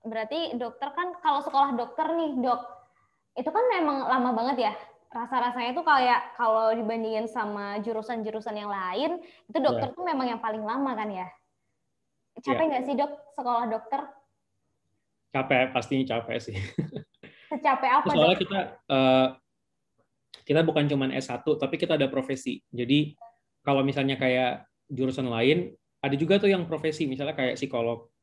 berarti dokter kan kalau sekolah dokter nih dok, itu kan memang lama banget ya. Rasa-rasanya tuh kayak kalau dibandingin sama jurusan-jurusan yang lain, itu dokter Ya, tuh memang yang paling lama kan ya. Capek ya, nggak sih dok sekolah dokter? capek, pastinya capek sih. Secapek apa dok? Soalnya eh, kita bukan cuma S1, tapi kita ada profesi. Jadi kalau misalnya kayak jurusan lain, ada juga tuh yang profesi, misalnya kayak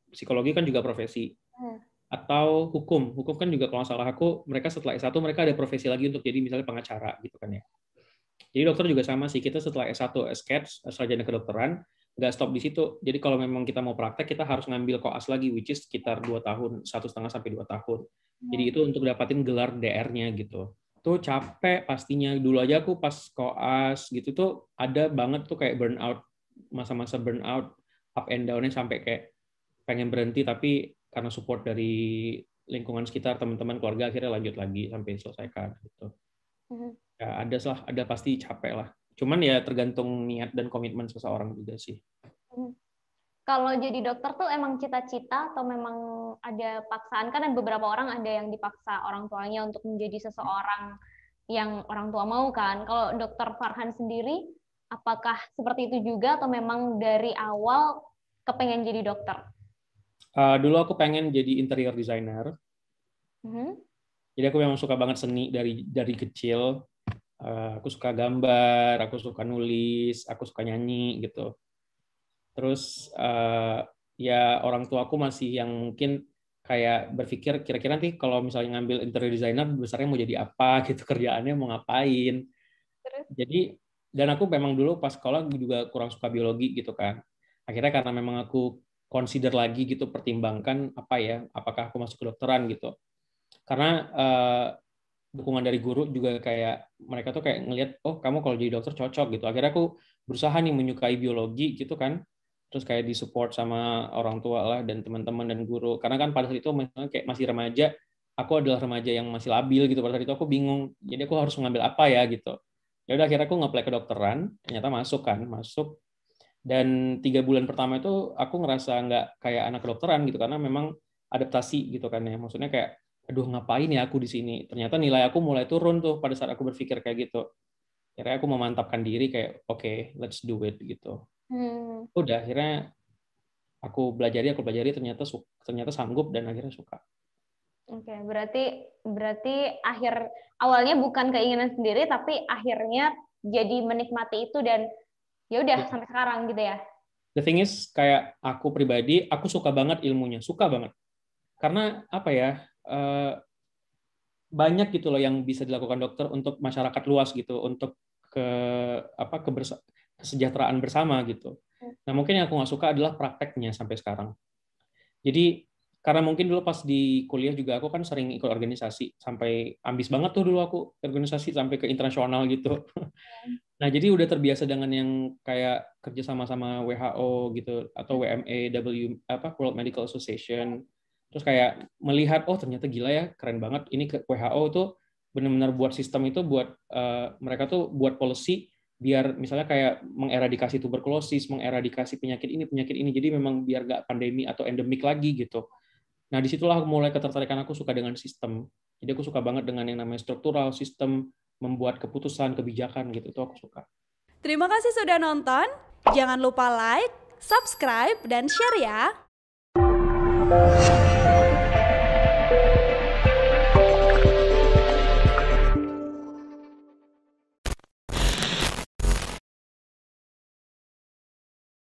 psikologi kan juga profesi. Hmm. Atau hukum kan juga kalau nggak salah aku, mereka setelah S1 mereka ada profesi lagi untuk jadi misalnya pengacara gitu kan ya. Jadi dokter juga sama sih, kita setelah S1 SCAT, sarjana kedokteran, nggak stop di situ. Jadi kalau memang kita mau praktek, kita harus ngambil koas lagi, which is sekitar 2 tahun, 1,5 sampai 2 tahun. Jadi itu untuk dapatin gelar DR-nya gitu. Tuh capek pastinya. Dulu aja aku pas koas gitu tuh ada banget tuh kayak burnout, masa-masa burnout, up and down-nya sampai kayak pengen berhenti, tapi karena support dari lingkungan sekitar, teman-teman, keluarga, akhirnya lanjut lagi sampai selesaikan gitu. Hmm. Ya ada pasti capek lah. Cuman ya tergantung niat dan komitmen seseorang juga sih. Hmm. Kalau jadi dokter tuh emang cita-cita atau memang ada paksaan? Kan ada beberapa orang ada yang dipaksa orang tuanya untuk menjadi seseorang yang orang tua mau kan. Kalau dokter Farhan sendiri, apakah seperti itu juga atau memang dari awal kepengen jadi dokter? Dulu aku pengen jadi interior designer. Mhm. Jadi aku memang suka banget seni dari kecil. Aku suka gambar, aku suka nulis, aku suka nyanyi gitu. Terus ya orang tua aku masih yang mungkin kayak berpikir kira-kira nanti kalau misalnya ngambil interior designer besarnya mau jadi apa gitu, kerjaannya mau ngapain. Terus? Jadi dan aku memang dulu pas sekolah juga kurang suka biologi gitu kan. Akhirnya karena memang aku consider lagi gitu, pertimbangkan apa ya, apakah aku masuk kedokteran gitu. Karena dukungan dari guru juga kayak mereka tuh kayak ngelihat, oh kamu kalau jadi dokter cocok gitu. Akhirnya aku berusaha nih menyukai biologi gitu kan. Terus kayak disupport sama orang tua lah dan teman-teman dan guru. Karena kan pada saat itu misalnya kayak masih remaja, aku adalah remaja yang masih labil gitu. Pada saat itu aku bingung, jadi aku harus mengambil apa ya gitu. Ya udah akhirnya aku nge-apply kedokteran, ternyata masuk. Dan 3 bulan pertama itu aku ngerasa nggak kayak anak kedokteran gitu karena memang adaptasi gitu kan ya. Maksudnya kayak, aduh ngapain ya aku di sini. Ternyata nilai aku mulai turun tuh pada saat aku berpikir kayak gitu. Akhirnya aku memantapkan diri kayak, oke, let's do it gitu. Hmm. Udah akhirnya aku pelajari ternyata sanggup dan akhirnya suka. Oke, berarti akhir awalnya bukan keinginan sendiri tapi akhirnya jadi menikmati itu dan ya udah sampai sekarang gitu ya. The thing is kayak aku pribadi, aku suka banget ilmunya, suka banget. Karena apa ya? eh, Banyak gitu loh yang bisa dilakukan dokter untuk masyarakat luas gitu, untuk ke apa kesejahteraan bersama gitu. Nah mungkin yang aku nggak suka adalah prakteknya sampai sekarang. Jadi karena mungkin dulu pas di kuliah juga aku kan sering ikut organisasi, sampai ambis banget tuh dulu aku organisasi sampai ke internasional gitu. Nah jadi udah terbiasa dengan yang kayak kerja sama-sama WHO gitu atau WMA, apa World Medical Association. Terus kayak melihat, oh ternyata gila ya, keren banget ini ke WHO tuh benar-benar buat sistem itu, buat mereka tuh buat policy biar misalnya kayak mengeradikasi tuberkulosis, mengeradikasi penyakit ini, jadi memang biar nggak pandemi atau endemik lagi gitu. Nah disitulah mulai ketertarikan aku suka dengan sistem. Jadi aku suka banget dengan yang namanya struktural, sistem, membuat keputusan, kebijakan gitu, itu aku suka. Terima kasih sudah nonton. Jangan lupa like, subscribe, dan share ya.